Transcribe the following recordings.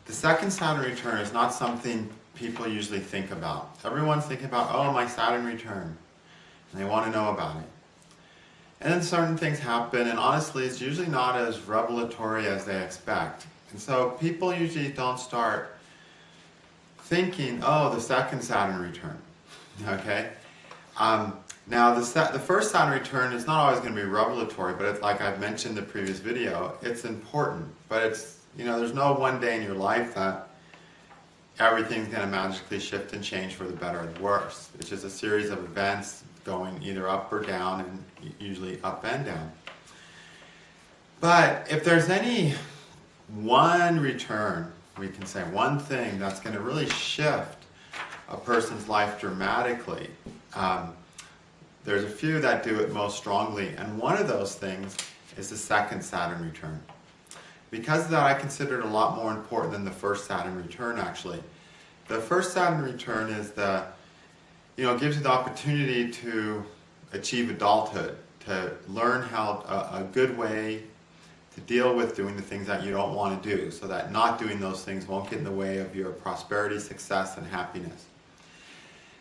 The second Saturn return is not something people usually think about. Everyone's thinking about, oh, my Saturn return, and they want to know about it. And then certain things happen, and honestly, it's usually not as revelatory as they expect. And so people usually don't start thinking, oh, the second Saturn return, okay? Now, the first Saturn return is not always going to be revelatory, but it's, like I've mentioned in the previous video, it's important. But it's, there's no one day in your life that everything's going to magically shift and change for the better or the worse. It's just a series of events going either up or down, and usually up and down. But if there's any one return, we can say one thing that's going to really shift a person's life dramatically, there's a few that do it most strongly, and one of those things is the second Saturn return. Because of that, I consider it a lot more important than the first Saturn return, actually. The first Saturn return is gives you the opportunity to achieve adulthood, to learn how a good way to deal with doing the things that you don't want to do, so that not doing those things won't get in the way of your prosperity, success, and happiness.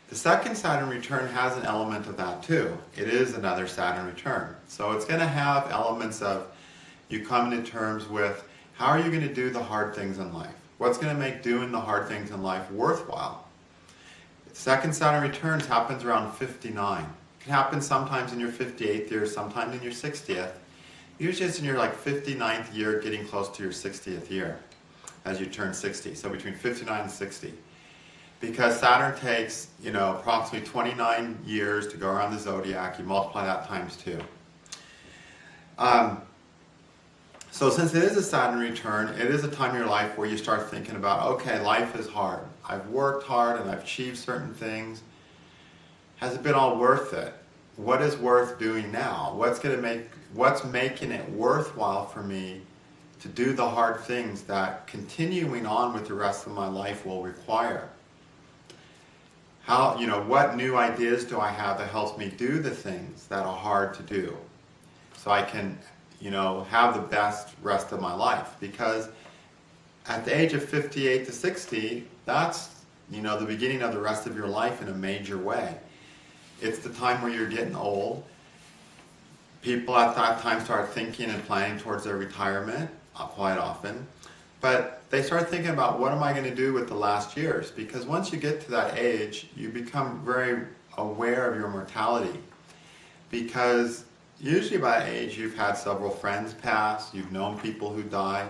The second Saturn return has an element of that too. It is another Saturn return. So it's going to have elements of you coming to terms with how are you going to do the hard things in life? What's going to make doing the hard things in life worthwhile? The second Saturn returns happens around 59. It can happen sometimes in your 58th year, sometimes in your 60th. Usually it's in your 59th year, getting close to your 60th year as you turn 60. So between 59 and 60. Because Saturn takes, approximately 29 years to go around the zodiac. You multiply that times 2. So since it is a Saturn return, it is a time in your life where you start thinking about, okay, life is hard. I've worked hard and I've achieved certain things. Has it been all worth it? What is worth doing now? What's making it worthwhile for me to do the hard things that continuing on with the rest of my life will require? What new ideas do I have that helps me do the things that are hard to do, so I can, have the best rest of my life? Because at the age of 58 to 60, that's, the beginning of the rest of your life in a major way. It's the time where you're getting old. People at that time start thinking and planning towards their retirement, quite often. But they start thinking about, what am I going to do with the last years? Because once you get to that age, you become very aware of your mortality. Because usually by that age, you've had several friends pass, you've known people who died.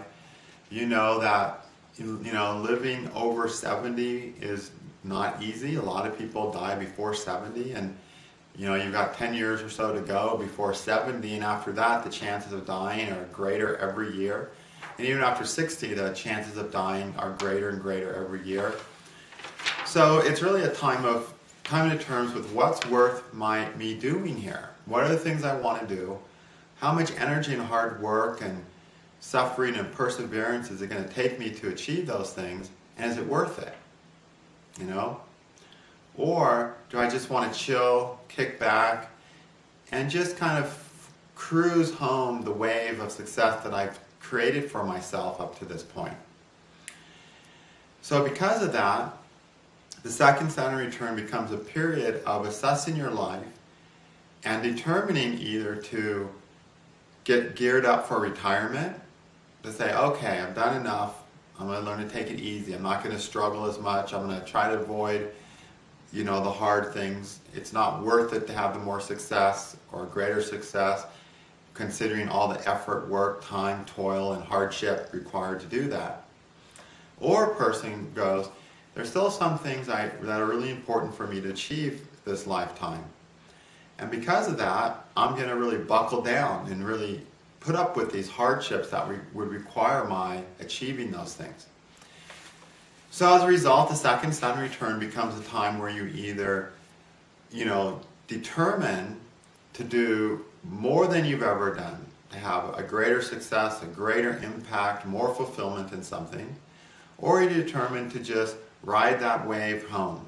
You know that, living over 70 is not easy. A lot of people die before 70, and you've got 10 years or so to go before 70, and after that, the chances of dying are greater every year. And even after 60, the chances of dying are greater and greater every year. So it's really a time of coming to terms with what's worth me doing here. What are the things I want to do? How much energy and hard work and suffering and perseverance is it going to take me to achieve those things? And is it worth it? Or do I just want to chill, kick back, and just kind of cruise home the wave of success that I've created for myself up to this point? So because of that, the second Saturn return becomes a period of assessing your life and determining either to get geared up for retirement, to say, okay, I've done enough, I'm going to learn to take it easy, I'm not going to struggle as much, I'm going to try to avoid the hard things. It's not worth it to have the more success or greater success, considering all the effort, work, time, toil, and hardship required to do that. Or a person goes, there's still some things that are really important for me to achieve this lifetime. And because of that, I'm going to really buckle down and really put up with these hardships that would require my achieving those things. So as a result, the second Saturn return becomes a time where you either, determine to do more than you've ever done, to have a greater success, a greater impact, more fulfillment in something, or you determine to just ride that wave home.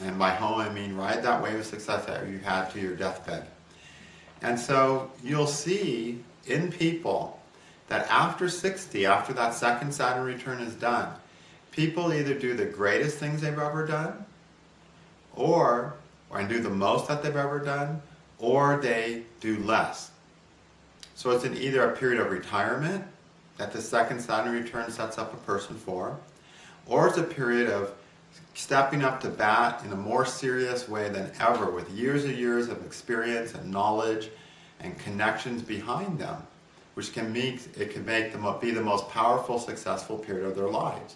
And by home, I mean ride that wave of success that you had to your deathbed. And so you'll see in people that after 60, after that second Saturn return is done, people either do the greatest things they've ever done, or do the most that they've ever done, or they do less. So it's in either a period of retirement that the second Saturn return sets up a person for, or it's a period of stepping up to bat in a more serious way than ever, with years and years of experience and knowledge and connections behind them, which can be the most powerful, successful period of their lives.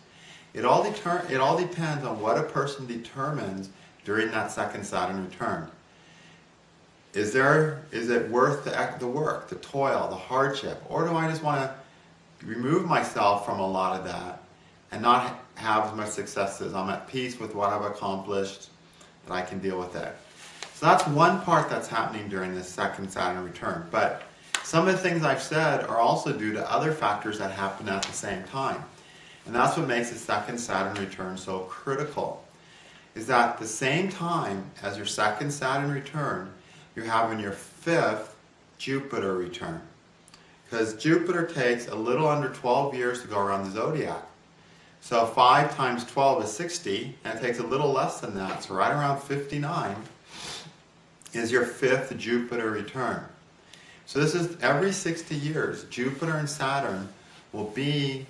It all depends on what a person determines during that second Saturn return. Is it worth the work, the toil, the hardship, or do I just want to remove myself from a lot of that and not have as much success as I'm at peace with what I've accomplished, that I can deal with it? So that's one part that's happening during this second Saturn return. But some of the things I've said are also due to other factors that happen at the same time. And that's what makes the second Saturn return so critical, is that at the same time as your second Saturn return, you're having your fifth Jupiter return. Because Jupiter takes a little under 12 years to go around the zodiac. So 5 times 12 is 60, and it takes a little less than that, so right around 59 is your fifth Jupiter return. So this is every 60 years, Jupiter and Saturn will be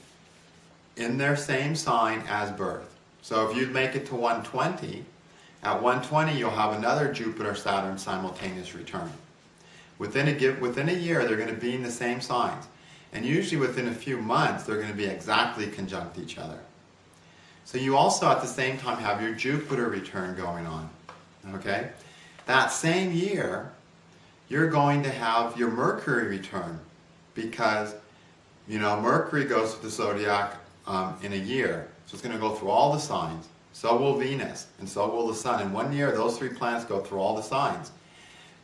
in their same sign as birth. So if you make it to 120, at 120 you'll have another Jupiter-Saturn simultaneous return. Within a year they're going to be in the same signs. And usually within a few months they're going to be exactly conjunct each other. So you also at the same time have your Jupiter return going on. Okay? That same year you're going to have your Mercury return, because Mercury goes through the zodiac in a year. So it's going to go through all the signs. So will Venus, and so will the Sun. In 1 year, those 3 planets go through all the signs.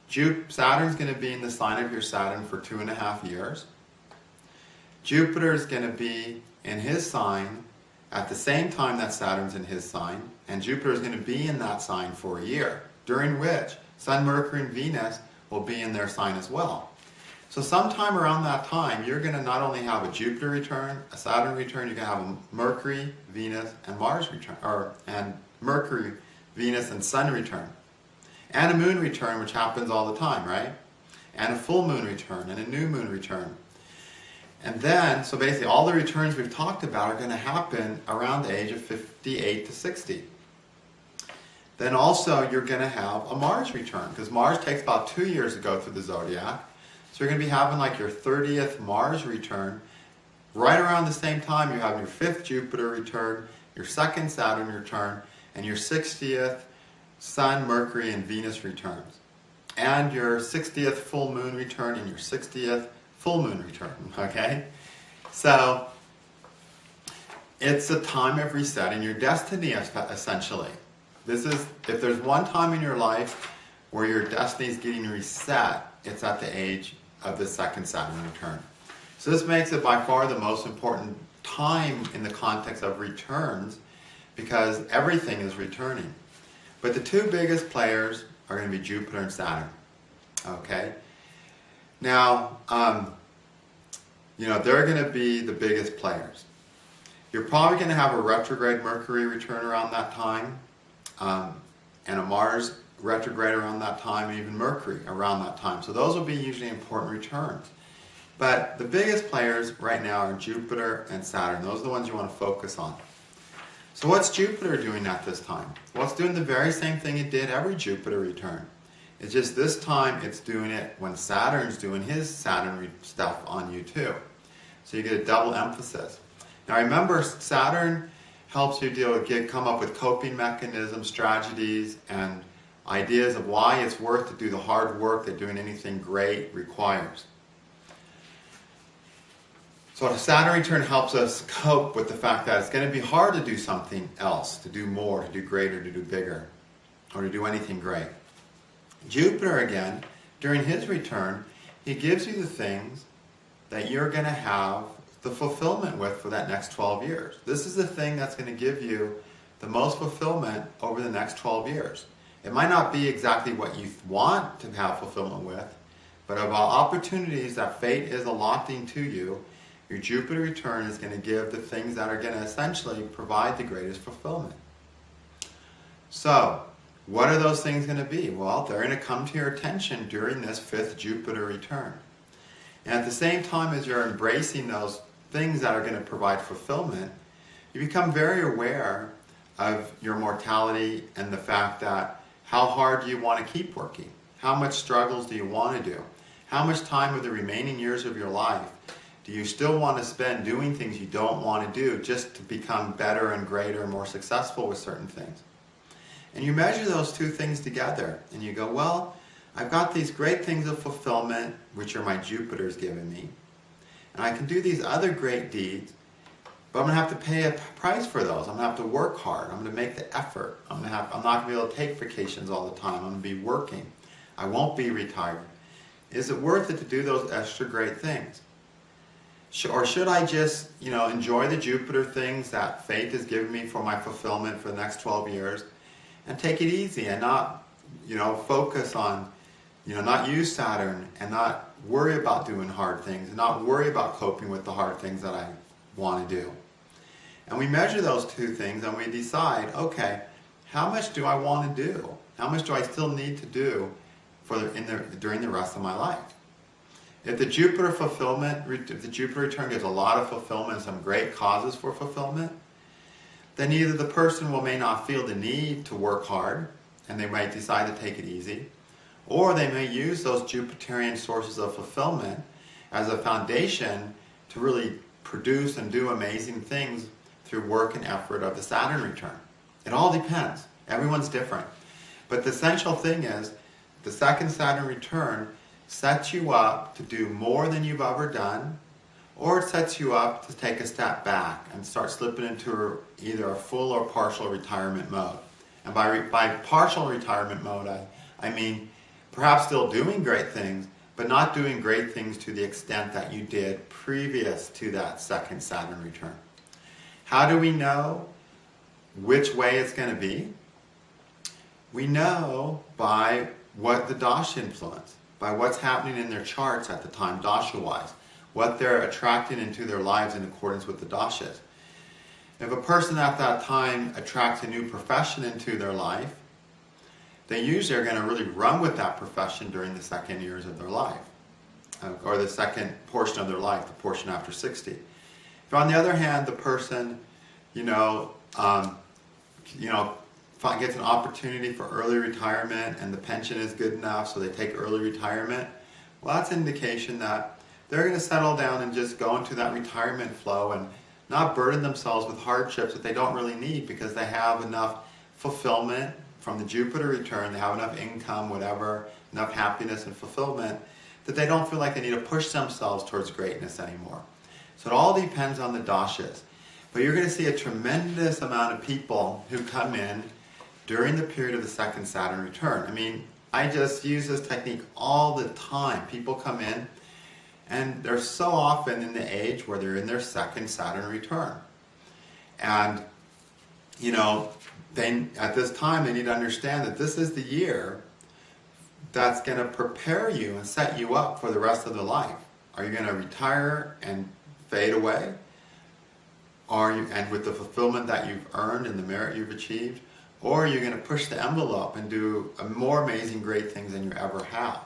Saturn's going to be in the sign of your Saturn for 2.5 years. Jupiter is going to be in his sign at the same time that Saturn's in his sign, and Jupiter is going to be in that sign for a year, during which Sun, Mercury, and Venus will be in their sign as well. So sometime around that time, you're going to not only have a Jupiter return, a Saturn return, you're going to have a Mercury, Venus, and Mars return, and Mercury, Venus, and Sun return. And a moon return, which happens all the time, right? And a full moon return, and a new moon return. And then, so basically all the returns we've talked about are going to happen around the age of 58 to 60. Then also you're going to have a Mars return, because Mars takes about 2 years to go through the zodiac. So you're going to be having like your 30th Mars return. Right around the same time you have your 5th Jupiter return, your 2nd Saturn return, and your 60th Sun, Mercury, and Venus returns. And your 60th full moon return and your 60th full moon return, okay? So it's a time of resetting your destiny, essentially. This is, if there's one time in your life where your destiny is getting reset, it's at the age of the second Saturn return. So this makes it by far the most important time in the context of returns, because everything is returning. But the 2 biggest players are going to be Jupiter and Saturn. Okay? Now, they're going to be the biggest players. You're probably going to have a retrograde Mercury return around that time, and a Mars retrograde around that time, and even Mercury around that time. So those will be usually important returns. But the biggest players right now are Jupiter and Saturn. Those are the ones you want to focus on. So what's Jupiter doing at this time? Well, it's doing the very same thing it did every Jupiter return. It's just this time it's doing it when Saturn's doing his Saturn stuff on you too. So you get a double emphasis. Now remember, Saturn helps you come up with coping mechanisms, strategies, and ideas of why it's worth to do the hard work that doing anything great requires. So a Saturn return helps us cope with the fact that it's going to be hard to do something else, to do more, to do greater, to do bigger, or to do anything great. Jupiter, again, during his return, he gives you the things that you're going to have the fulfillment with for that next 12 years. This is the thing that's going to give you the most fulfillment over the next 12 years. It might not be exactly what you want to have fulfillment with, but about opportunities that fate is allotting to you Your Jupiter return is going to give the things that are going to essentially provide the greatest fulfillment. So, what are those things going to be? Well, they're going to come to your attention during this 5th Jupiter return. And at the same time as you're embracing those things that are going to provide fulfillment, you become very aware of your mortality and the fact that how hard do you want to keep working? How much struggles do you want to do? How much time of the remaining years of your life do you still want to spend doing things you don't want to do just to become better and greater and more successful with certain things? And you measure those two things together and you go, well, I've got these great things of fulfillment, which are my Jupiter's given me. And I can do these other great deeds, but I'm going to have to pay a price for those. I'm going to have to work hard. I'm going to make the effort. I'm not going to be able to take vacations all the time. I'm going to be working. I won't be retired. Is it worth it to do those extra great things? Or should I just, enjoy the Jupiter things that fate has given me for my fulfillment for the next 12 years and take it easy and not, focus on, not use Saturn and not worry about doing hard things and not worry about coping with the hard things that I want to do? And we measure those two things and we decide, okay, how much do I want to do? How much do I still need to do during the rest of my life? If the Jupiter return gives a lot of fulfillment and some great causes for fulfillment, then either the person may not feel the need to work hard and they might decide to take it easy, or they may use those Jupiterian sources of fulfillment as a foundation to really produce and do amazing things through work and effort of the Saturn return. It all depends. Everyone's different. But the essential thing is the second Saturn return sets you up to do more than you've ever done, or it sets you up to take a step back and start slipping into either a full or partial retirement mode. And by partial retirement mode, I mean perhaps still doing great things, but not doing great things to the extent that you did previous to that second Saturn return. How do we know which way it's going to be? We know by what the dasha influence, by what's happening in their charts at the time, dasha-wise, what they're attracting into their lives in accordance with the dashas. If a person at that time attracts a new profession into their life, they usually are going to really run with that profession during the second years of their life, or the second portion of their life, the portion after 60. If on the other hand, the person, gets an opportunity for early retirement and the pension is good enough so they take early retirement, well, that's an indication that they're going to settle down and just go into that retirement flow and not burden themselves with hardships that they don't really need because they have enough fulfillment from the Jupiter return, they have enough income, whatever, enough happiness and fulfillment that they don't feel like they need to push themselves towards greatness anymore. So it all depends on the dashas. But you're going to see a tremendous amount of people who come in during the period of the second Saturn return. I mean, I just use this technique all the time. People come in and they're so often in the age where they're in their second Saturn return. And, at this time they need to understand that this is the year that's going to prepare you and set you up for the rest of their life. Are you going to retire and fade away? And with the fulfillment that you've earned and the merit you've achieved? Or are you going to push the envelope and do more amazing, great things than you ever have?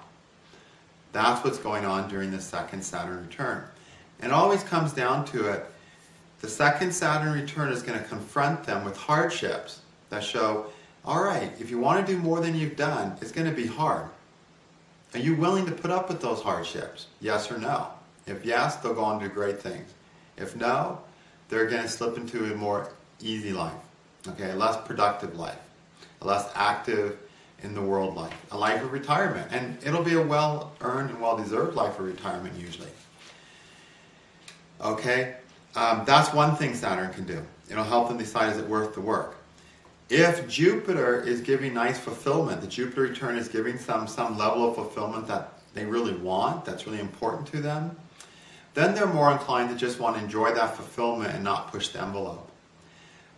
That's what's going on during the second Saturn return. And it always comes down to it. The second Saturn return is going to confront them with hardships that show, all right, if you want to do more than you've done, it's going to be hard. Are you willing to put up with those hardships? Yes or no? If yes, they'll go on to do great things. If no, they're going to slip into a more easy life, a less productive life, a less active in the world life, a life of retirement. And it'll be a well-earned and well-deserved life of retirement usually. That's one thing Saturn can do. It'll help them decide, is it worth the work? If Jupiter is giving nice fulfillment, the Jupiter return is giving some level of fulfillment that they really want, that's really important to them, then they're more inclined to just want to enjoy that fulfillment and not push the envelope.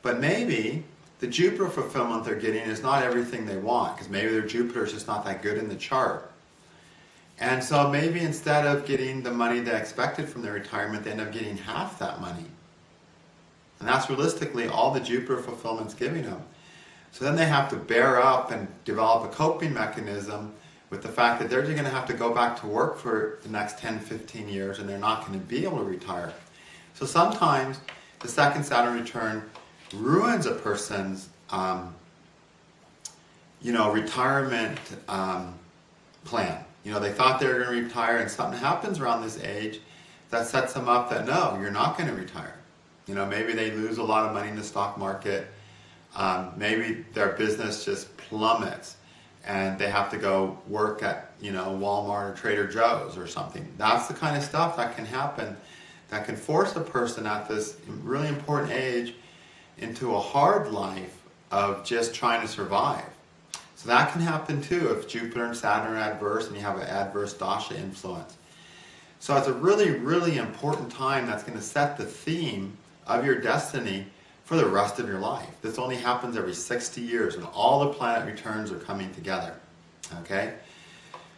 But maybe the Jupiter fulfillment they're getting is not everything they want, because maybe their Jupiter is just not that good in the chart. And so maybe instead of getting the money they expected from their retirement, they end up getting half that money. And that's realistically all the Jupiter fulfillment's giving them. So then they have to bear up and develop a coping mechanism with the fact that they're just going to have to go back to work for the next 10, 15 years, and they're not going to be able to retire. So sometimes the second Saturn return ruins a person's retirement plan. They thought they were going to retire, and something happens around this age that sets them up that no, you're not going to retire. Maybe they lose a lot of money in the stock market. Maybe their business just plummets and they have to go work at Walmart or Trader Joe's or something. That's the kind of stuff that can happen, that can force a person at this really important age into a hard life of just trying to survive. So that can happen too if Jupiter and Saturn are adverse and you have an adverse dasha influence. So it's a really, really important time that's going to set the theme of your destiny for the rest of your life. This only happens every 60 years when all the planet returns are coming together. Okay?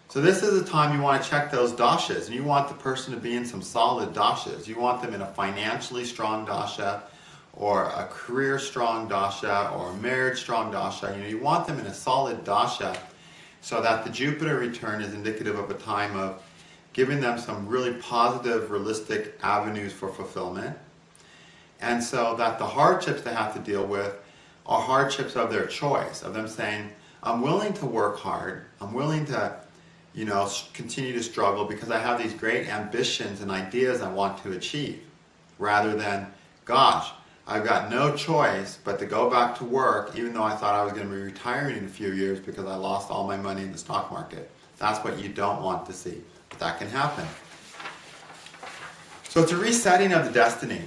So this is a time you want to check those dashas, and you want the person to be in some solid dashas. You want them in a financially strong dasha, or a career strong dasha, or a marriage strong dasha. You want them in a solid dasha so that the Jupiter return is indicative of a time of giving them some really positive, realistic avenues for fulfillment. And so that the hardships they have to deal with are hardships of their choice, of them saying, I'm willing to work hard, I'm willing to, continue to struggle because I have these great ambitions and ideas I want to achieve, rather than, gosh, I've got no choice but to go back to work even though I thought I was going to be retiring in a few years because I lost all my money in the stock market. That's what you don't want to see, but that can happen. So it's a resetting of the destiny.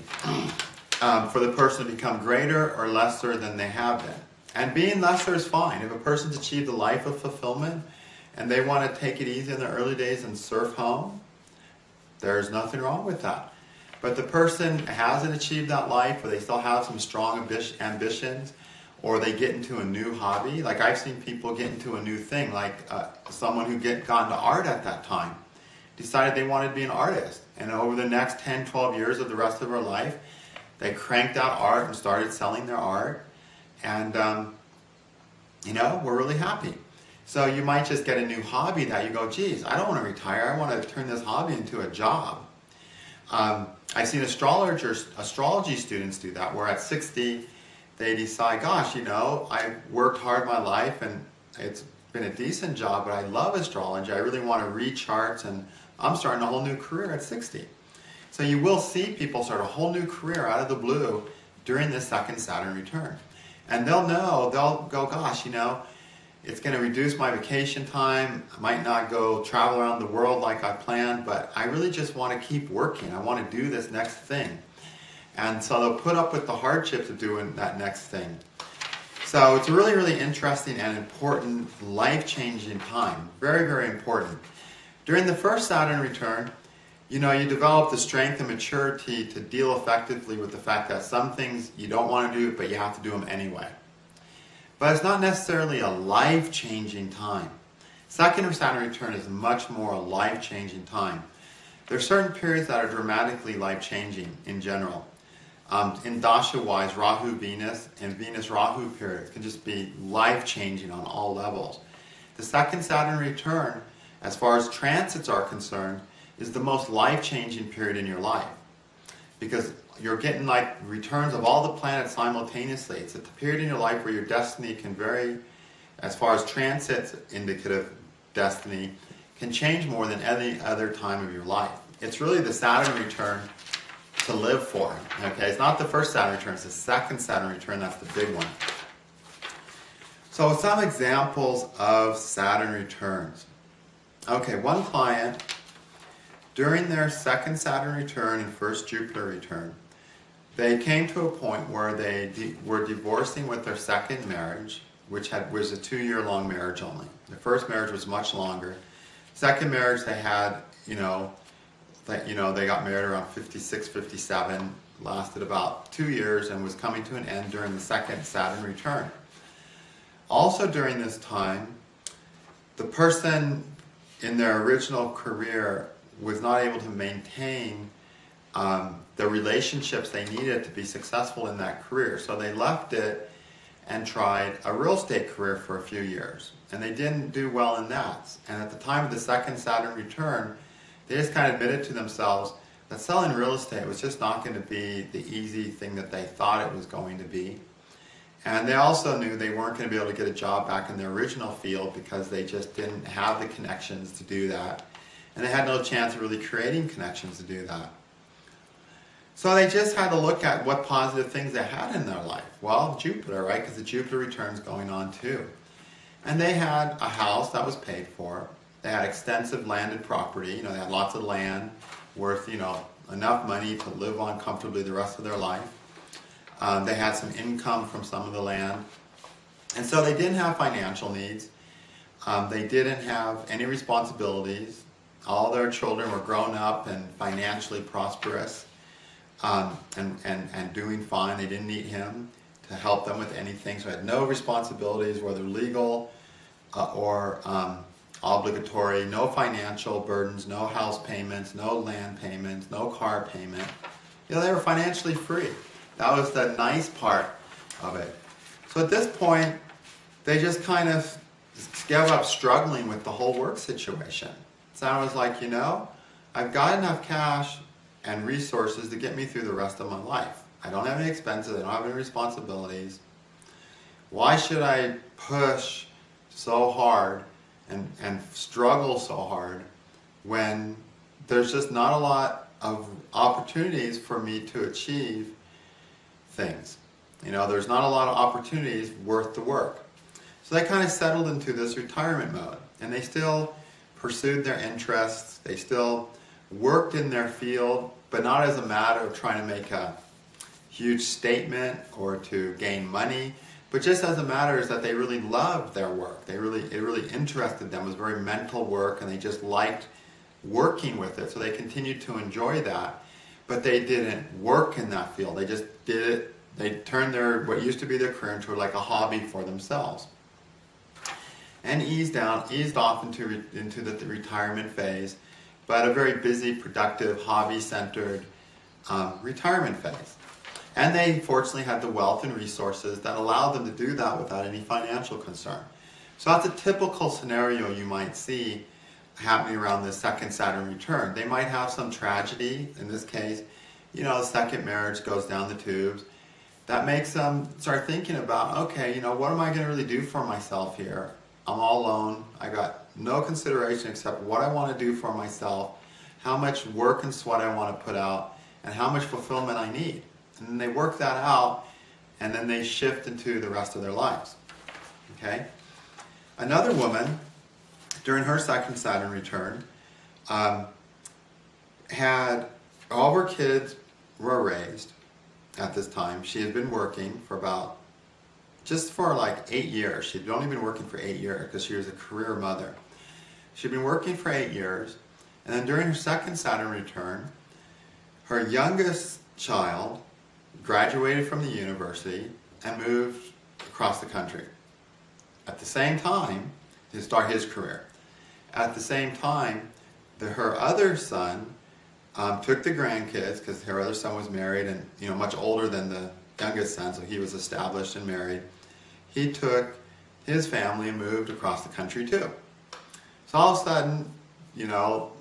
For the person to become greater or lesser than they have been. And being lesser is fine. If a person's achieved a life of fulfillment and they want to take it easy in the early days and surf home, there's nothing wrong with that. But the person hasn't achieved that life, or they still have some strong ambitions, or they get into a new hobby. Like I've seen people get into a new thing, like someone who got into art at that time, decided they wanted to be an artist. And over the next 10, 12 years of the rest of their life, they cranked out art and started selling their art, and we're really happy. So you might just get a new hobby that you go, geez, I don't want to retire. I want to turn this hobby into a job. I've seen astrology students do that, where at 60 they decide, gosh, I worked hard my life and it's been a decent job, but I love astrology. I really want to read charts, and I'm starting a whole new career at 60. So you will see people start a whole new career out of the blue during this second Saturn return. And they'll go, gosh, it's going to reduce my vacation time. I might not go travel around the world like I planned, but I really just want to keep working. I want to do this next thing. And so they'll put up with the hardships of doing that next thing. So it's a really, really interesting and important, life-changing time. Very, very important. During the first Saturn return, you develop the strength and maturity to deal effectively with the fact that some things you don't want to do, but you have to do them anyway. But it's not necessarily a life-changing time. Second Saturn return is much more a life-changing time. There are certain periods that are dramatically life-changing in general. In dasha-wise, Rahu-Venus and Venus-Rahu periods can just be life-changing on all levels. The second Saturn return, as far as transits are concerned, is the most life-changing period in your life, because you're getting like returns of all the planets simultaneously. It's a period in your life where your destiny can vary, as far as transits indicative destiny, can change more than any other time of your life. It's really the Saturn return to live for. Okay, it's not the first Saturn return, it's the second Saturn return, that's the big one. So some examples of Saturn returns. Okay, one client, during their second Saturn return and first Jupiter return, they came to a point where they were divorcing with their second marriage, which was a 2-year-long marriage only. The first marriage was much longer. Second marriage they had, they got married around 56, 57, lasted about 2 years, and was coming to an end during the second Saturn return. Also during this time, the person in their original career was not able to maintain the relationships they needed to be successful in that career. So they left it and tried a real estate career for a few years. And they didn't do well in that. And at the time of the second Saturn return, they just kind of admitted to themselves that selling real estate was just not going to be the easy thing that they thought it was going to be. And they also knew they weren't going to be able to get a job back in their original field because they just didn't have the connections to do that. And they had no chance of really creating connections to do that. So they just had to look at what positive things they had in their life. Well, Jupiter, right? Because the Jupiter return's going on too. And they had a house that was paid for. They had extensive landed property. They had lots of land worth, enough money to live on comfortably the rest of their life. They had some income from some of the land. And so they didn't have financial needs. They didn't have any responsibilities. All their children were grown up and financially prosperous and doing fine. They didn't need him to help them with anything. So they had no responsibilities, whether legal or obligatory, no financial burdens, no house payments, no land payments, no car payment. They were financially free. That was the nice part of it. So at this point, they just kind of gave up struggling with the whole work situation. So I was like, I've got enough cash and resources to get me through the rest of my life. I don't have any expenses, I don't have any responsibilities. Why should I push so hard and struggle so hard when there's just not a lot of opportunities for me to achieve things? There's not a lot of opportunities worth the work. So they kind of settled into this retirement mode, and they still pursued their interests. They still worked in their field, but not as a matter of trying to make a huge statement or to gain money, but just as a matter is that they really loved their work. It really interested them. It was very mental work, and they just liked working with it. So they continued to enjoy that, but they didn't work in that field. They just did it. They turned what used to be their career into like a hobby for themselves, and eased off into the retirement phase, but a very busy, productive, hobby-centered retirement phase. And they fortunately had the wealth and resources that allowed them to do that without any financial concern. So that's a typical scenario you might see happening around the second Saturn return. They might have some tragedy. In this case, the second marriage goes down the tubes. That makes them start thinking about, okay, what am I going to really do for myself here? I'm all alone. I got no consideration except what I want to do for myself, how much work and sweat I want to put out, and how much fulfillment I need. And then they work that out, and then they shift into the rest of their lives. Okay? Another woman, during her second Saturn return, had all of her kids were raised at this time. She had been working for like 8 years. She'd only been working for 8 years because she was a career mother. She'd been working for 8 years, and then during her second Saturn return, her youngest child graduated from the university and moved across the country. At the same time, to start his career. At the same time, her other son took the grandkids, because her other son was married and much older than the youngest son, so he was established and married. He took his family and moved across the country too. So all of a sudden,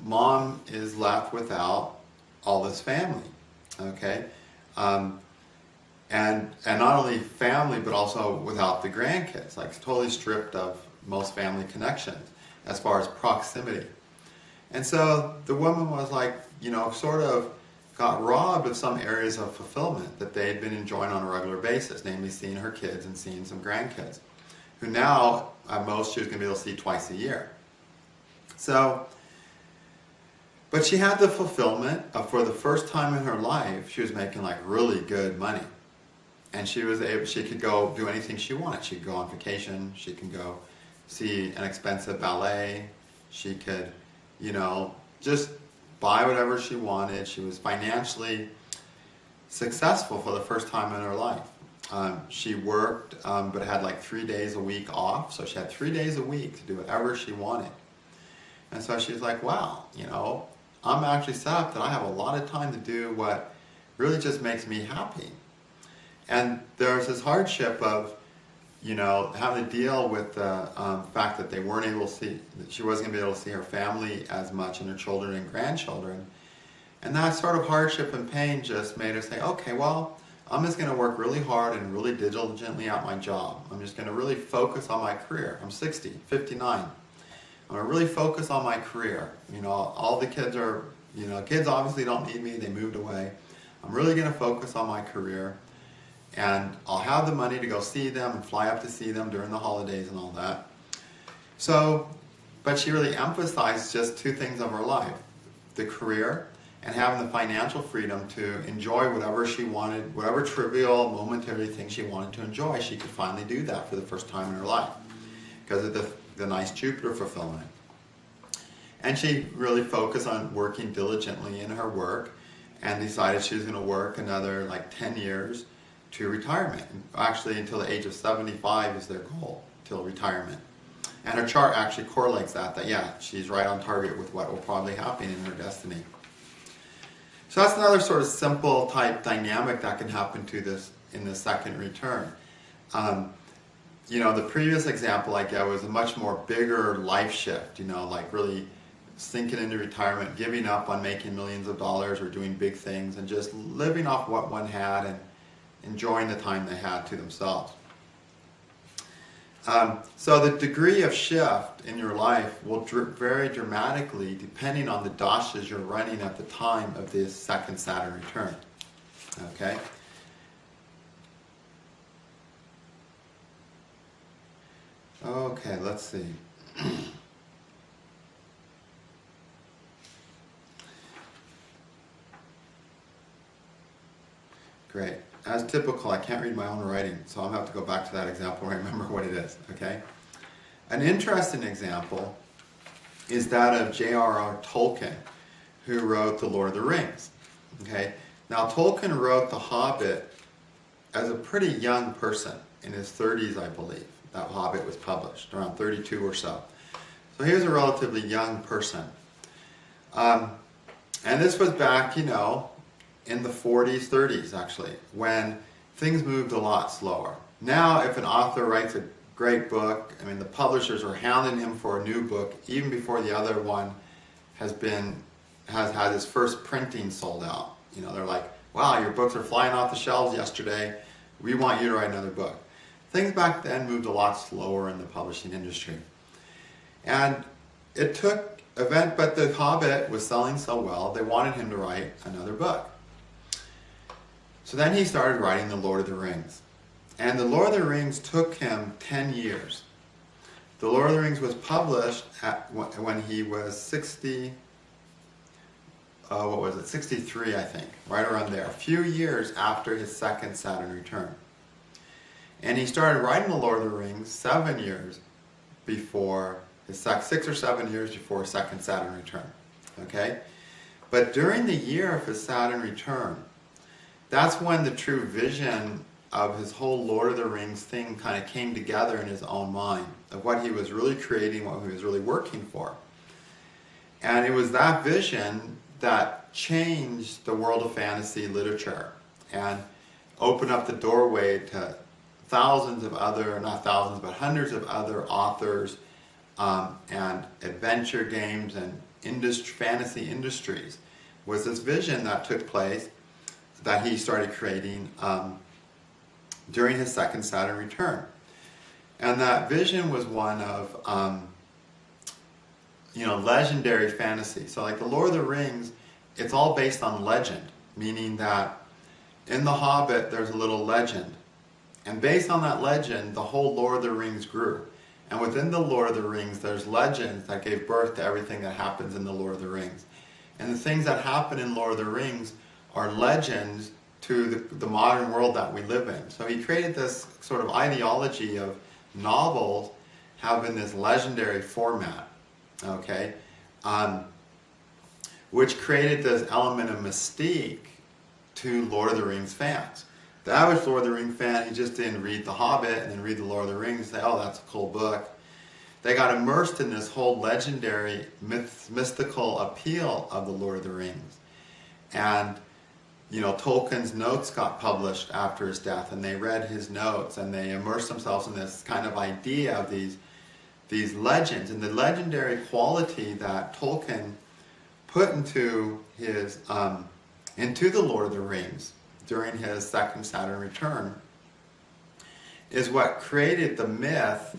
mom is left without all this family, okay? And not only family, but also without the grandkids, like totally stripped of most family connections as far as proximity. And so the woman was like, sort of got robbed of some areas of fulfillment that they had been enjoying on a regular basis, namely seeing her kids and seeing some grandkids, who now, at most, she was going to be able to see twice a year. So, but she had the fulfillment of, for the first time in her life, she was making like really good money. And she could go do anything she wanted. She could go on vacation, she could go see an expensive ballet, she could, just buy whatever she wanted. She was financially successful for the first time in her life. She worked, but had like 3 days a week off, so she had 3 days a week to do whatever she wanted. And so she's like, wow, I'm actually set up that I have a lot of time to do what really just makes me happy. And there's this hardship of, having to deal with the fact that they weren't able to see, that she wasn't going to be able to see her family as much and her children and grandchildren. And that sort of hardship and pain just made her say, okay, well, I'm just going to work really hard and really diligently at my job. I'm just going to really focus on my career. I'm 60, 59. I'm going to really focus on my career. All the kids are, kids obviously don't need me. They moved away. I'm really going to focus on my career. And I'll have the money to go see them and fly up to see them during the holidays and all that. So, but she really emphasized just two things of her life: the career and having the financial freedom to enjoy whatever she wanted, whatever trivial, momentary thing she wanted to enjoy. She could finally do that for the first time in her life because of the nice Jupiter fulfillment. And she really focused on working diligently in her work and decided she was going to work another 10 years to retirement. Actually, until the age of 75 is their goal, till retirement. And her chart actually correlates that yeah, she's right on target with what will probably happen in her destiny. So that's another sort of simple type dynamic that can happen to this in the second return. The previous example I gave was a much more bigger life shift, really sinking into retirement, giving up on making millions of dollars or doing big things and just living off what one had and enjoying the time they had to themselves. So the degree of shift in your life will vary dramatically depending on the dashas you're running at the time of this second Saturn return. Okay? Okay, let's see. Great. As typical, I can't read my own writing, so I'll have to go back to that example and remember what it is, okay? An interesting example is that of J.R.R. Tolkien, who wrote The Lord of the Rings, okay? Now, Tolkien wrote The Hobbit as a pretty young person, in his 30s, I believe. That Hobbit was published, around 32 or so. So he was a relatively young person. And this was back, in the 40s, 30s actually, when things moved a lot slower. Now, if an author writes a great book, the publishers are hounding him for a new book even before the other one has had its first printing sold out. They're like, wow, your books are flying off the shelves yesterday. We want you to write another book. Things back then moved a lot slower in the publishing industry. And it took but The Hobbit was selling so well, they wanted him to write another book. So then he started writing The Lord of the Rings. And The Lord of the Rings took him 10 years. The Lord of the Rings was published when he was 63, I think, right around there, a few years after his second Saturn return. And he started writing The Lord of the Rings 7 years before his 6 or 7 years before his second Saturn return. Okay? But during the year of his Saturn return, that's when the true vision of his whole Lord of the Rings thing kind of came together in his own mind, of what he was really creating, what he was really working for. And it was that vision that changed the world of fantasy literature and opened up the doorway to thousands of other, not thousands, but hundreds of other authors and adventure games and fantasy industries. Was this vision that took place that he started creating during his second Saturn return. And that vision was one of, legendary fantasy. So like The Lord of the Rings, it's all based on legend, meaning that in The Hobbit there's a little legend. And based on that legend, the whole Lord of the Rings grew. And within the Lord of the Rings, there's legends that gave birth to everything that happens in the Lord of the Rings. And the things that happen in Lord of the Rings are legends to the modern world that we live in. So he created this sort of ideology of novels having this legendary format, okay, which created this element of mystique to Lord of the Rings fans. The average Lord of the Rings fan, he just didn't read The Hobbit and then read The Lord of the Rings and say, oh, that's a cool book. they got immersed in this whole legendary mystical appeal of the Lord of the Rings. And Tolkien's notes got published after his death, and they read his notes, and they immersed themselves in this kind of idea of these legends, and the legendary quality that Tolkien put into the Lord of the Rings during his second Saturn return is what created the myth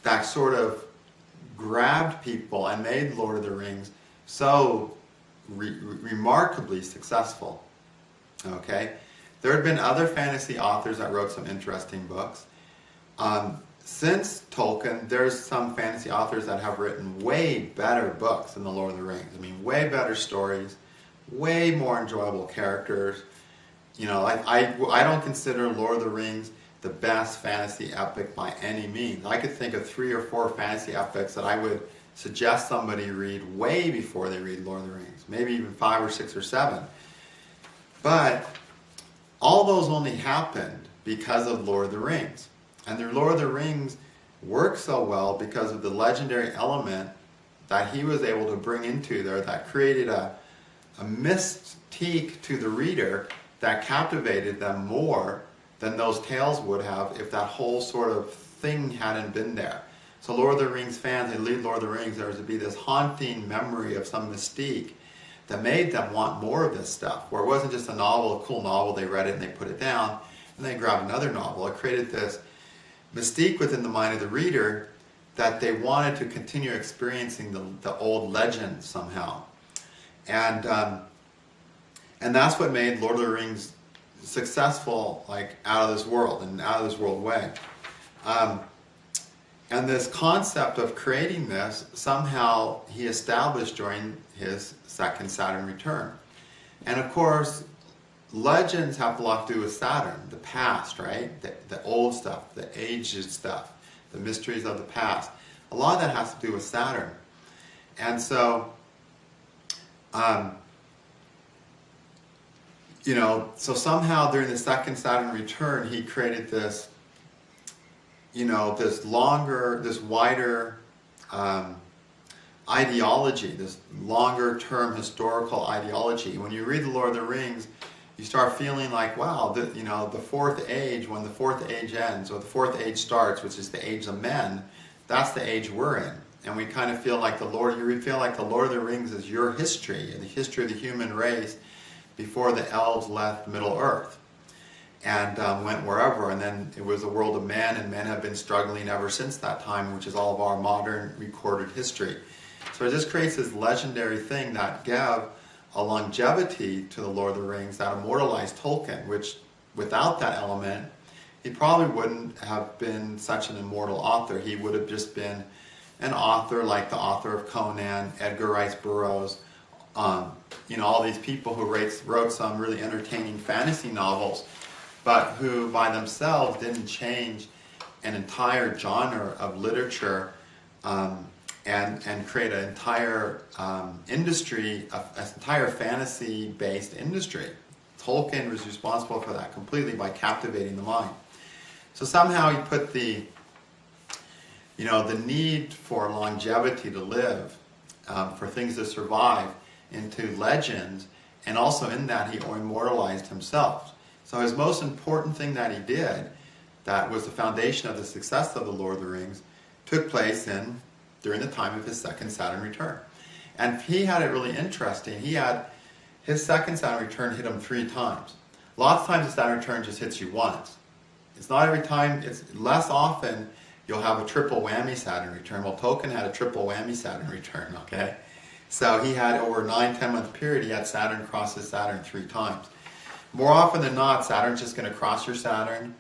that sort of grabbed people and made Lord of the Rings so remarkably successful. Okay, there had been other fantasy authors that wrote some interesting books. Since Tolkien, there's some fantasy authors that have written way better books than The Lord of the Rings. I mean, way better stories, way more enjoyable characters. I don't consider Lord of the Rings the best fantasy epic by any means. I could think of 3 or 4 fantasy epics that I would suggest somebody read way before they read Lord of the Rings. Maybe even 5 or 6 or 7. But all those only happened because of Lord of the Rings. And the Lord of the Rings worked so well because of the legendary element that he was able to bring into there that created a mystique to the reader that captivated them more than those tales would have if that whole sort of thing hadn't been there. So Lord of the Rings fans, they read Lord of the Rings, there was to be this haunting memory of some mystique that made them want more of this stuff, where it wasn't just a novel, a cool novel, they read it and they put it down, and they grabbed another novel. It created this mystique within the mind of the reader that they wanted to continue experiencing the old legend somehow. And that's what made Lord of the Rings successful, like out of this world, and out of this world way. And this concept of creating this, somehow he established during his second Saturn return. And of course, legends have a lot to do with Saturn, the past, right? The old stuff, the aged stuff, the mysteries of the past. A lot of that has to do with Saturn. And so, so somehow during the second Saturn return, he created this, this wider ideology, this longer term historical ideology. When you read The Lord of the Rings, you start feeling like, wow, the fourth age, when the fourth age ends, or the fourth age starts, which is the age of men, that's the age we're in. And we kind of feel like the Lord of the Rings is your history, the history of the human race before the elves left Middle Earth and went wherever. And then it was a world of men, and men have been struggling ever since that time, which is all of our modern recorded history. So it just creates this legendary thing that gave a longevity to the Lord of the Rings that immortalized Tolkien, which without that element, he probably wouldn't have been such an immortal author. He would have just been an author like the author of Conan, Edgar Rice Burroughs, all these people who wrote some really entertaining fantasy novels, but who by themselves didn't change an entire genre of literature and create an entire industry, an entire fantasy-based industry. Tolkien was responsible for that completely by captivating the mind. So somehow he put the need for longevity to live, for things to survive, into legends, and also in that he immortalized himself. So his most important thing that he did, that was the foundation of the success of the Lord of the Rings, took place during the time of his second Saturn return. And he had it really interesting. His second Saturn return hit him 3 times. Lots of times the Saturn return just hits you once. It's not every time, it's less often you'll have a triple whammy Saturn return. Well, Tolkien had a triple whammy Saturn return, okay? So he had, over a 9-10 month period, he had Saturn cross his Saturn 3 times. More often than not, Saturn's just going to cross your Saturn,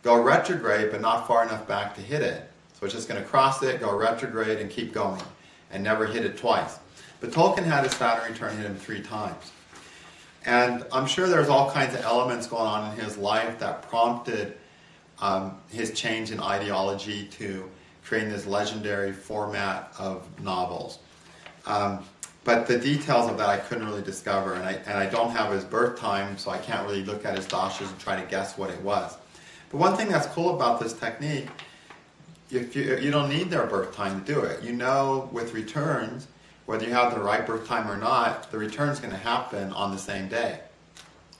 go retrograde, but not far enough back to hit it. So it's just going to cross it, go retrograde, and keep going, and never hit it twice. But Tolkien had his Saturn return hit him 3 times. And I'm sure there's all kinds of elements going on in his life that prompted his change in ideology to creating this legendary format of novels. But the details of that I couldn't really discover, and I don't have his birth time, so I can't really look at his dashes and try to guess what it was. But one thing that's cool about this technique, if you don't need their birth time to do it. You know, with returns, whether you have the right birth time or not, the return's going to happen on the same day.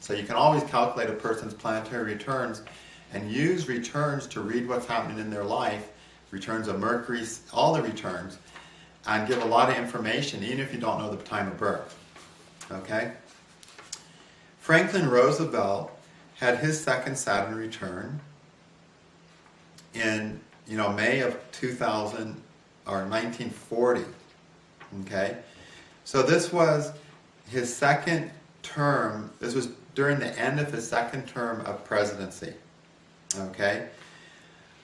So you can always calculate a person's planetary returns and use returns to read what's happening in their life, returns of Mercury, all the returns, and give a lot of information, even if you don't know the time of birth. Okay? Franklin Roosevelt had his second Saturn return in, May of 2000 or 1940. Okay? So this was his second term. This was during the end of his second term of presidency. Okay?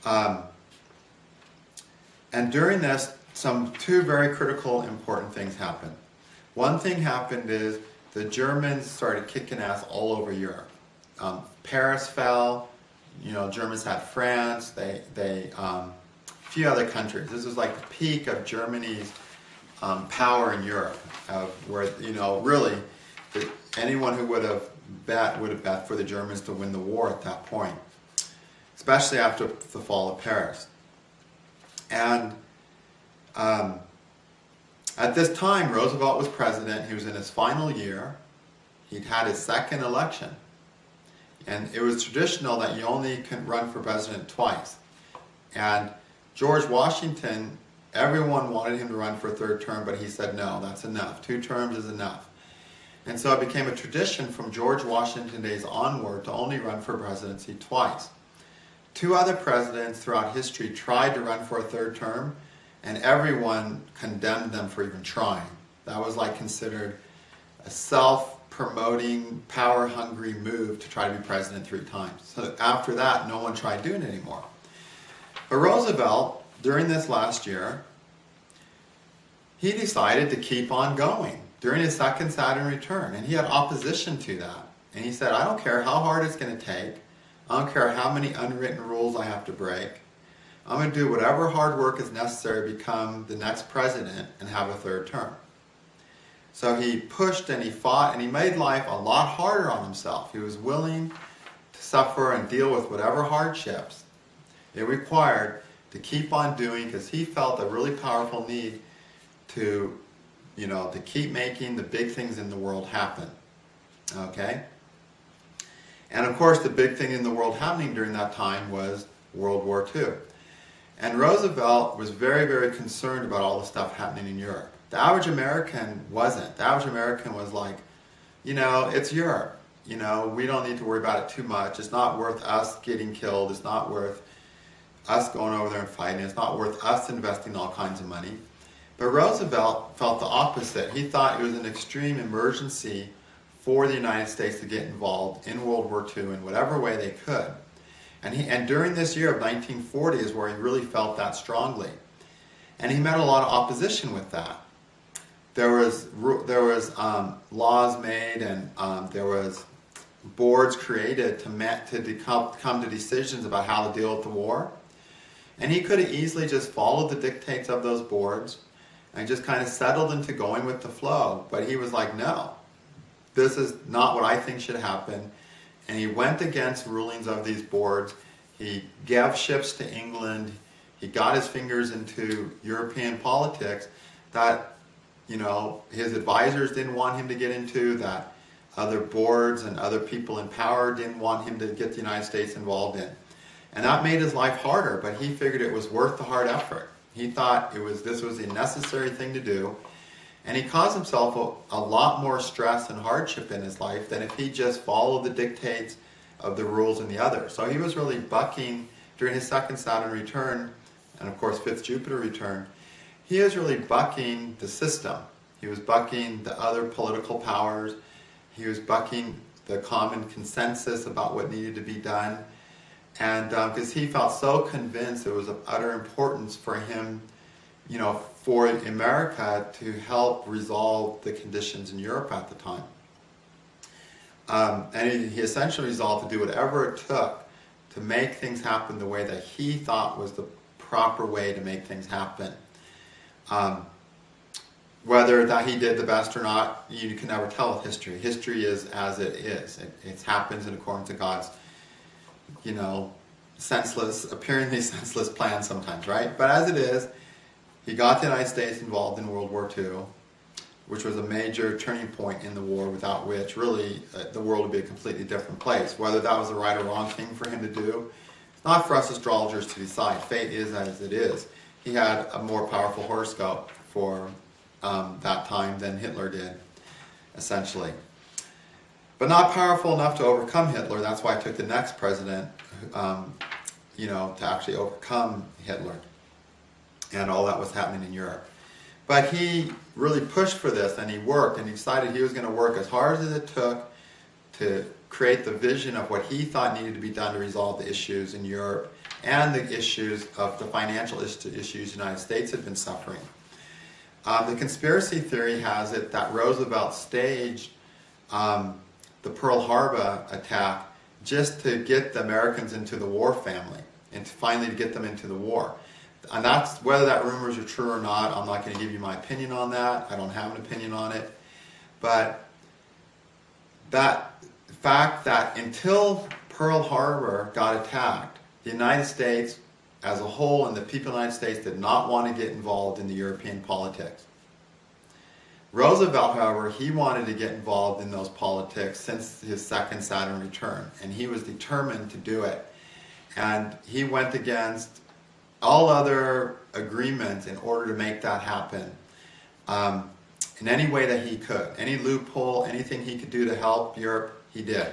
And during this, two very critical, important things happened. One thing happened is the Germans started kicking ass all over Europe. Paris fell. Germans had France. They a few other countries. This was like the peak of Germany's power in Europe, where really anyone who would have bet for the Germans to win the war at that point, especially after the fall of Paris. And at this time, Roosevelt was president. He was in his final year. He'd had his second election. And it was traditional that you only can run for president twice. And George Washington, everyone wanted him to run for a third term, but he said, no, that's enough. 2 terms is enough. And so it became a tradition from George Washington days onward to only run for presidency twice. 2 other presidents throughout history tried to run for a third term, and everyone condemned them for even trying. That was considered a self-promoting, power-hungry move to try to be president 3 times. So after that, no one tried doing it anymore. But Roosevelt, during this last year, he decided to keep on going during his second Saturn return, and he had opposition to that. And he said, I don't care how hard it's going to take. I don't care how many unwritten rules I have to break. I'm going to do whatever hard work is necessary to become the next president and have a third term. So he pushed and he fought and he made life a lot harder on himself. He was willing to suffer and deal with whatever hardships it required to keep on doing, because he felt a really powerful need to, to keep making the big things in the world happen. Okay? And of course, the big thing in the world happening during that time was World War II. And Roosevelt was very, very concerned about all the stuff happening in Europe. The average American wasn't. The average American was like, it's Europe. We don't need to worry about it too much. It's not worth us getting killed. It's not worth us going over there and fighting. It's not worth us investing all kinds of money. But Roosevelt felt the opposite. He thought it was an extreme emergency for the United States to get involved in World War II in whatever way they could. And during this year of 1940 is where he really felt that strongly. And he met a lot of opposition with that. There was laws made, and there was boards created to come to decisions about how to deal with the war. And he could have easily just followed the dictates of those boards and just kind of settled into going with the flow. But he was like, no, this is not what I think should happen. And he went against rulings of these boards. He gave ships to England. He got his fingers into European politics that, his advisors didn't want him to get into, that other boards and other people in power didn't want him to get the United States involved in. And that made his life harder, but he figured it was worth the hard effort. He thought this was a necessary thing to do. And he caused himself a lot more stress and hardship in his life than if he just followed the dictates of the rules and the others. So he was really bucking, during his second Saturn return, and of course 5th Jupiter return, he was really bucking the system. He was bucking the other political powers. He was bucking the common consensus about what needed to be done. And because he felt so convinced it was of utter importance for him, for America to help resolve the conditions in Europe at the time. And he essentially resolved to do whatever it took to make things happen the way that he thought was the proper way to make things happen. Whether that he did the best or not, you can never tell with history. History is as it is. It happens in accordance to God's, senseless, appearingly senseless plan sometimes, right? But as it is, he got the United States involved in World War II, which was a major turning point in the war, without which really the world would be a completely different place. Whether that was the right or wrong thing for him to do, it's not for us astrologers to decide. Fate is as it is. He had a more powerful horoscope for that time than Hitler did, essentially. But not powerful enough to overcome Hitler. That's why it took the next president, to actually overcome Hitler and all that was happening in Europe. But he really pushed for this, and he worked, and he decided he was going to work as hard as it took to create the vision of what he thought needed to be done to resolve the issues in Europe and the issues of the financial issues the United States had been suffering. The conspiracy theory has it that Roosevelt staged the Pearl Harbor attack just to get the Americans into the war family and to finally get them into the war. And that's, whether that rumors are true or not, I'm not going to give you my opinion on that. I don't have an opinion on it. But that fact that until Pearl Harbor got attacked, the United States as a whole and the people of the United States did not want to get involved in the European politics. Roosevelt, however, he wanted to get involved in those politics since his second Saturn return, and he was determined to do it. And he went against all other agreements in order to make that happen in any way that he could. Any loophole, anything he could do to help Europe, he did.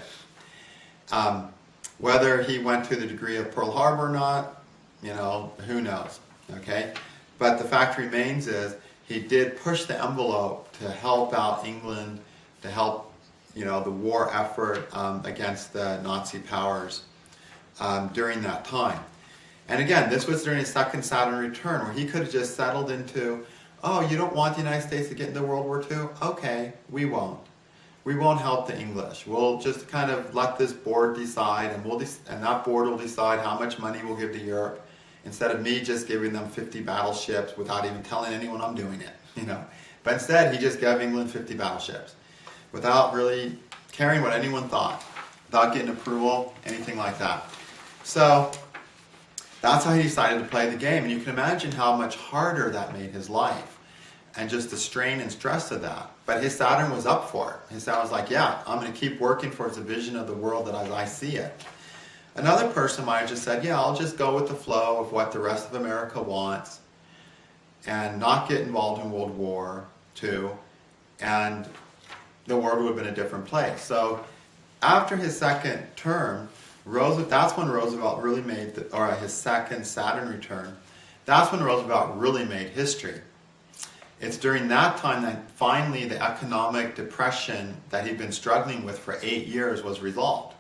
Whether he went to the degree of Pearl Harbor or not, who knows, okay? But the fact remains is he did push the envelope to help out England, to help, the war effort against the Nazi powers during that time. And again, this was during his second Saturn return, where he could have just settled into, oh, you don't want the United States to get into World War II? Okay, we won't. We won't help the English. We'll just kind of let this board decide, and that board will decide how much money we'll give to Europe, instead of me just giving them 50 battleships without even telling anyone I'm doing it, But instead, he just gave England 50 battleships without really caring what anyone thought, without getting approval, anything like that. So that's how he decided to play the game. And you can imagine how much harder that made his life and just the strain and stress of that. But his Saturn was up for it. His Saturn was like, yeah, I'm going to keep working towards a vision of the world that as I see it. Another person might have just said, yeah, I'll just go with the flow of what the rest of America wants and not get involved in World War II, and the world would have been a different place. So after his second term, that's when Roosevelt really made, his second Saturn return, that's when Roosevelt really made history. It's during that time that finally the economic depression that he'd been struggling with for 8 years was resolved.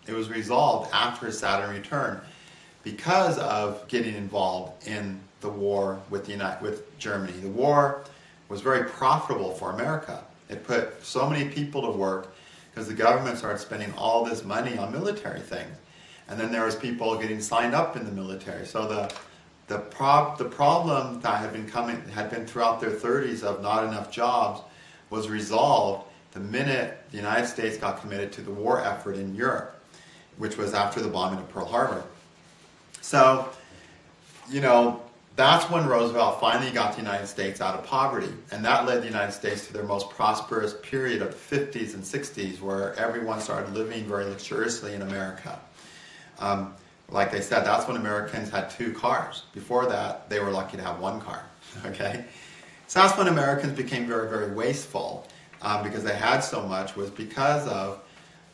It was resolved after his Saturn return because of getting involved in the war with Germany. The war was very profitable for America. It put so many people to work because the government started spending all this money on military things. And then there was people getting signed up in the military. So the problem that had been throughout their 30s of not enough jobs was resolved the minute the United States got committed to the war effort in Europe, which was after the bombing of Pearl Harbor. So, that's when Roosevelt finally got the United States out of poverty. And that led the United States to their most prosperous period of the 50s and 60s, where everyone started living very luxuriously in America. Like they said, that's when Americans had 2 cars. Before that, they were lucky to have 1 car. Okay? So that's when Americans became very, very wasteful because they had so much, was because of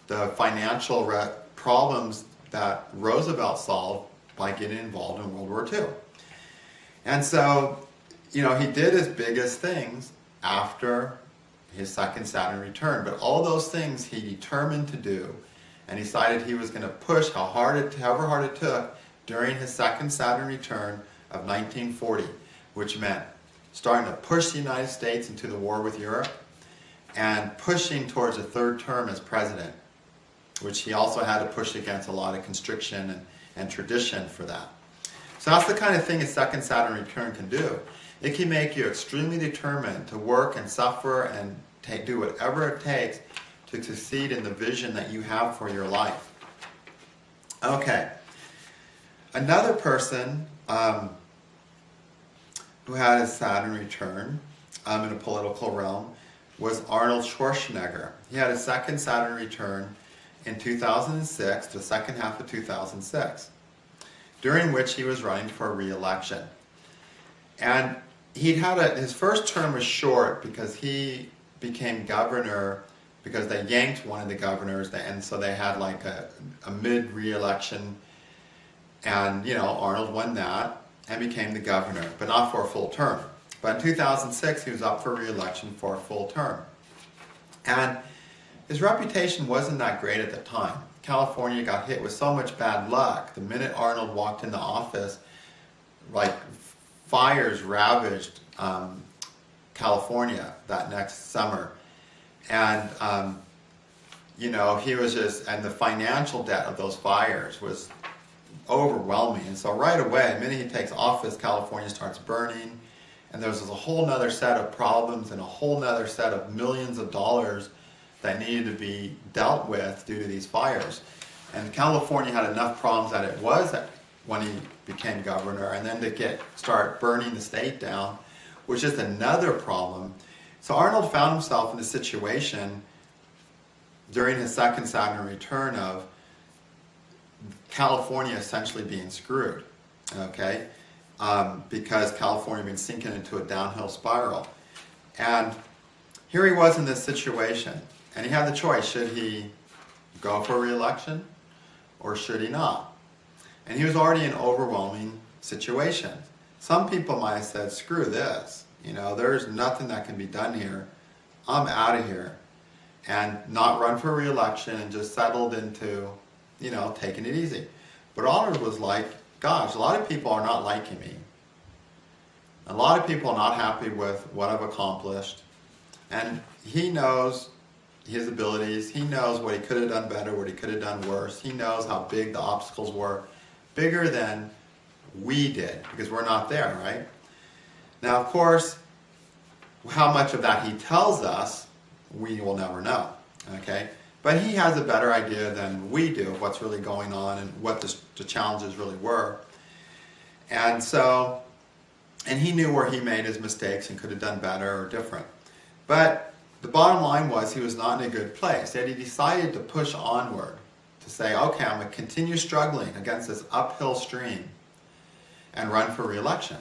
the financial problems that Roosevelt solved by getting involved in World War II. And so, he did his biggest things after his second Saturn return. But all those things he determined to do, and decided he was going to push however hard it took during his second Saturn return of 1940, which meant starting to push the United States into the war with Europe and pushing towards a third term as president, which he also had to push against a lot of constriction and tradition for that. So that's the kind of thing a second Saturn return can do. It can make you extremely determined to work and suffer and do whatever it takes to succeed in the vision that you have for your life. Okay, Another person who had a Saturn return in a political realm was Arnold Schwarzenegger. He had a second Saturn return in 2006, the second half of 2006, during which he was running for re-election. And his first term was short because he became governor because they yanked one of the governors, and so they had like a mid-re-election, and Arnold won that and became the governor, but not for a full term. But in 2006, he was up for re-election for a full term. And his reputation wasn't that great at the time. California got hit with so much bad luck. The minute Arnold walked into office, like fires ravaged California that next summer. And, he was and the financial debt of those fires was overwhelming. And so right away, the minute he takes office, California starts burning. And there's a whole nother set of problems and a whole nother set of millions of dollars that needed to be dealt with due to these fires. And California had enough problems that it was when he became governor, and then to start burning the state down, which is another problem. So Arnold found himself in a situation during his second Saturn return of California essentially being screwed, okay? Because California had been sinking into a downhill spiral. And here he was in this situation, and he had the choice: should he go for re-election or should he not? And he was already in an overwhelming situation. Some people might have said, screw this, there's nothing that can be done here. I'm out of here. And not run for re-election and just settled into, taking it easy. But Arnold was like, gosh, a lot of people are not liking me. A lot of people are not happy with what I've accomplished. And he knows his abilities. He knows what he could have done better, what he could have done worse. He knows how big the obstacles were, bigger than we did, because we're not there, right? Now, of course, how much of that he tells us, we will never know, okay? But he has a better idea than we do of what's really going on and what the challenges really were. And so, and he knew where he made his mistakes and could have done better or different. But the bottom line was he was not in a good place. Yet he decided to push onward, to say, okay, I'm going to continue struggling against this uphill stream and run for re-election,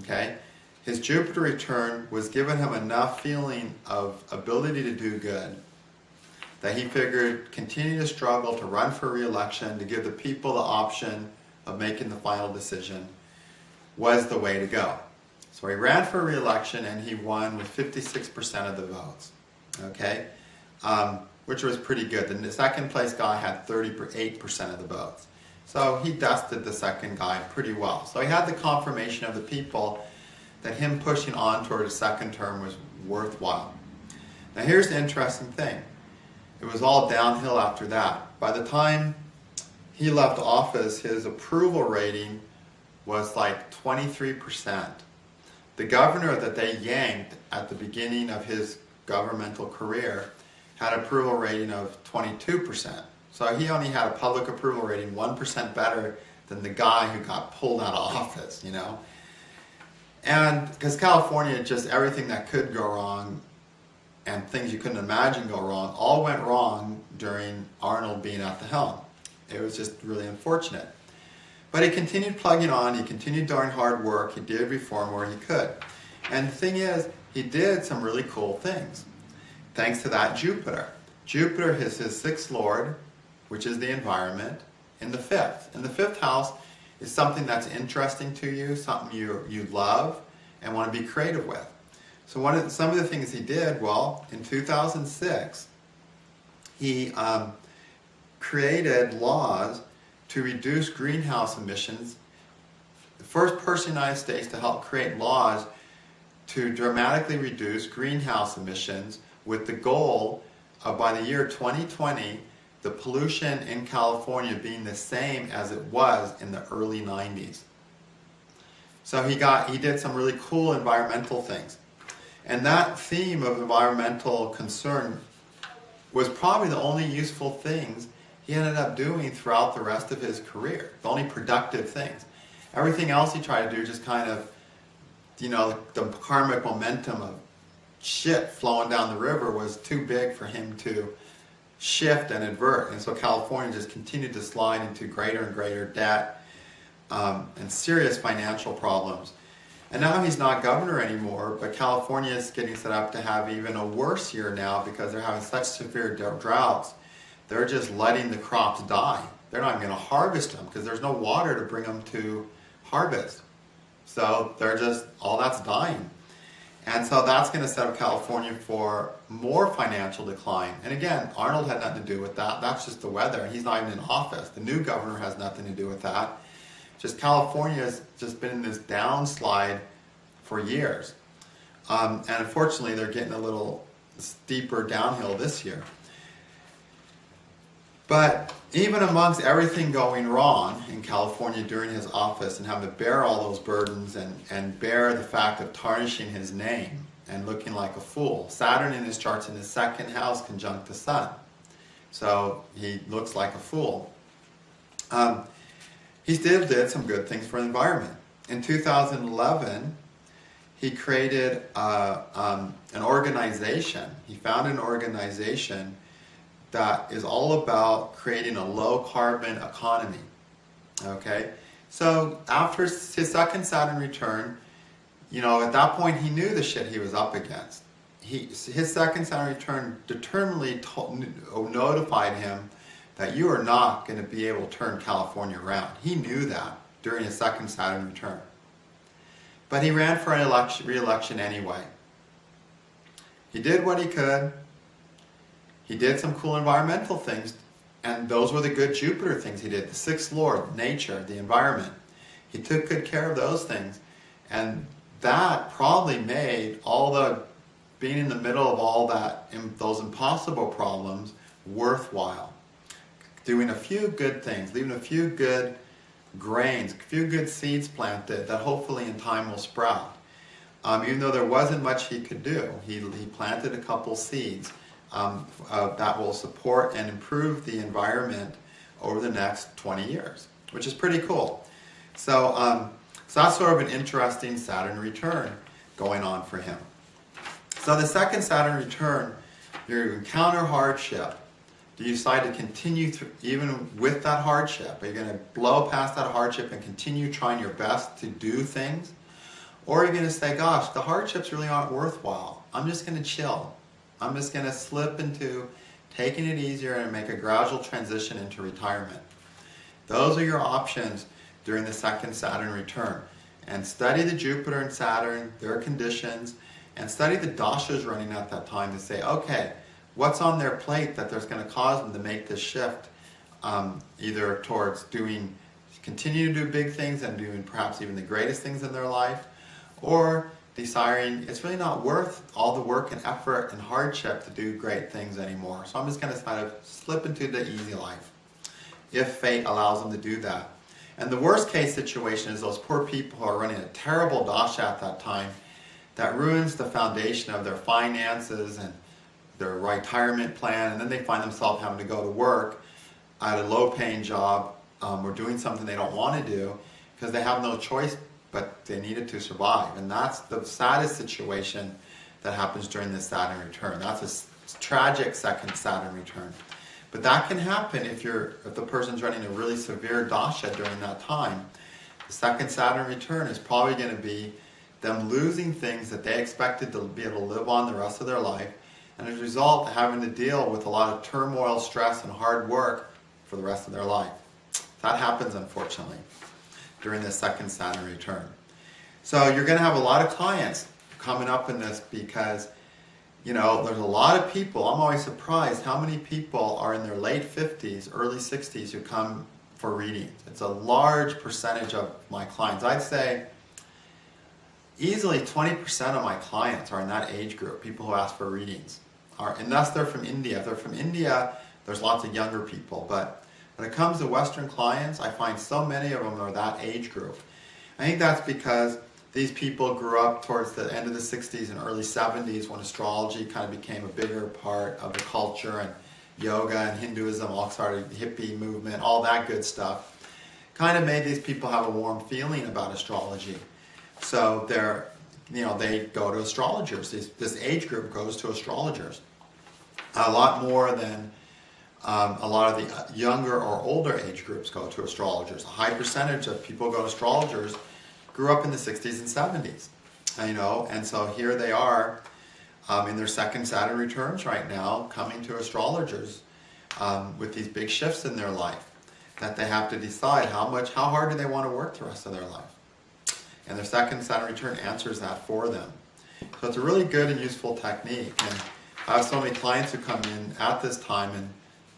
okay? His Jupiter return was giving him enough feeling of ability to do good that he figured continue to struggle to run for re-election, to give the people the option of making the final decision, was the way to go. So he ran for re-election and he won with 56% of the votes, okay? Which was pretty good. The second place guy had 38% of the votes. So he dusted the second guy pretty well. So he had the confirmation of the people that him pushing on toward a second term was worthwhile. Now here's the interesting thing. It was all downhill after that. By the time he left office, his approval rating was like 23%. The governor that they yanked at the beginning of his governmental career had an approval rating of 22%. So he only had a public approval rating 1% better than the guy who got pulled out of office, And because California, just everything that could go wrong and things you couldn't imagine go wrong, all went wrong during Arnold being at the helm. It was just really unfortunate. But he continued plugging on, he continued doing hard work, he did reform where he could. And the thing is, he did some really cool things, thanks to that Jupiter. Jupiter is his sixth lord, which is the environment, in the fifth. And the fifth house is something that's interesting to you, something you love and want to be creative with. So some of the things he did, well, in 2006, he created laws to reduce greenhouse emissions. The first person in the United States to help create laws to dramatically reduce greenhouse emissions with the goal of, by the year 2020, the pollution in California being the same as it was in the early 90s. So he did some really cool environmental things. And that theme of environmental concern was probably the only useful things he ended up doing throughout the rest of his career. The only productive things. Everything else he tried to do just kind of, the karmic momentum of shit flowing down the river was too big for him to shift and invert. And so California just continued to slide into greater and greater debt and serious financial problems. And now he's not governor anymore, but California is getting set up to have even a worse year now because they're having such severe droughts. They're just letting the crops die. They're not even going to harvest them because there's no water to bring them to harvest. So they're just, all that's dying. And so that's going to set up California for more financial decline. And again, Arnold had nothing to do with that. That's just the weather. He's not even in office. The new governor has nothing to do with that. Just California has just been in this downslide for years. And unfortunately, they're getting a little steeper downhill this year. But even amongst everything going wrong in California during his office and having to bear all those burdens and bear the fact of tarnishing his name and looking like a fool, Saturn in his chart's in his second house conjunct the sun. So he looks like a fool. He still did some good things for the environment. In 2011, he created an organization. He founded an organization that is all about creating a low carbon economy. Okay? So after his second Saturn return, at that point he knew the shit he was up against. His second Saturn return determinedly notified him that you are not going to be able to turn California around. He knew that during his second Saturn return. But he ran for an re-election anyway. He did what he could. He did some cool environmental things, and those were the good Jupiter things he did. The sixth lord, nature, the environment. He took good care of those things. And that probably made all the being in the middle of all that, those impossible problems, worthwhile. Doing a few good things, leaving a few good grains, a few good seeds planted that hopefully in time will sprout. Even though there wasn't much he could do, he planted a couple seeds that will support and improve the environment over the next 20 years, which is pretty cool. So that's sort of an interesting Saturn return going on for him. So the second Saturn return, you encounter hardship. Do you decide to continue even with that hardship? Are you going to blow past that hardship and continue trying your best to do things? Or are you going to say, gosh, the hardships really aren't worthwhile. I'm just going to chill. I'm just going to slip into taking it easier and make a gradual transition into retirement. Those are your options during the second Saturn return. And study the Jupiter and Saturn, their conditions, and study the dashas running at that time to say, okay, what's on their plate that there's going to cause them to make this shift, either towards continue to do big things and doing perhaps even the greatest things in their life, or deciding it's really not worth all the work and effort and hardship to do great things anymore. So I'm just going to kind of slip into the easy life, if fate allows them to do that. And the worst case situation is those poor people who are running a terrible dasha at that time that ruins the foundation of their finances and their retirement plan, and then they find themselves having to go to work at a low-paying job or doing something they don't want to do because they have no choice, but they needed to survive. And that's the saddest situation that happens during this Saturn return. That's a tragic second Saturn return. But that can happen if the person's running a really severe dasha during that time. The second Saturn return is probably going to be them losing things that they expected to be able to live on the rest of their life, and as a result, having to deal with a lot of turmoil, stress, and hard work for the rest of their life. That happens, unfortunately, during the second Saturn return. So you're going to have a lot of clients coming up in this because, there's a lot of people. I'm always surprised how many people are in their late 50s, early 60s who come for readings. It's a large percentage of my clients. I'd say easily 20% of my clients are in that age group, people who ask for readings. Unless they're from India. If they're from India, there's lots of younger people. But when it comes to Western clients, I find so many of them are that age group. I think that's because these people grew up towards the end of the 60s and early 70s when astrology kind of became a bigger part of the culture, and yoga and Hinduism all started, hippie movement, all that good stuff, kind of made these people have a warm feeling about astrology. So they go to astrologers. This age group goes to astrologers a lot more than a lot of the younger or older age groups go to astrologers. A high percentage of people who go to astrologers grew up in the 60s and 70s, and so here they are in their second Saturn returns right now, coming to astrologers with these big shifts in their life that they have to decide how hard do they want to work the rest of their life. And their second Saturn return answers that for them. So it's a really good and useful technique. And I have so many clients who come in at this time, and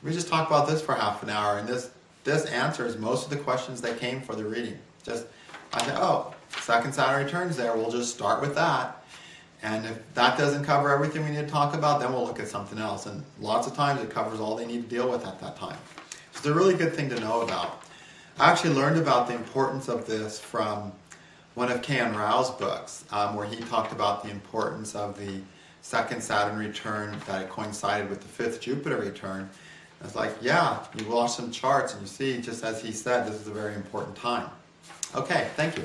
we just talk about this for half an hour, and this answers most of the questions they came for the reading. I say, oh, second Saturn returns there, we'll just start with that. And if that doesn't cover everything we need to talk about, then we'll look at something else. And lots of times it covers all they need to deal with at that time. So it's a really good thing to know about. I actually learned about the importance of this from one of K.N. Rao's books, where he talked about the importance of the second Saturn return, that it coincided with the fifth Jupiter return. And it's like, yeah, you watch some charts and you see, just as he said, this is a very important time. Okay, thank you.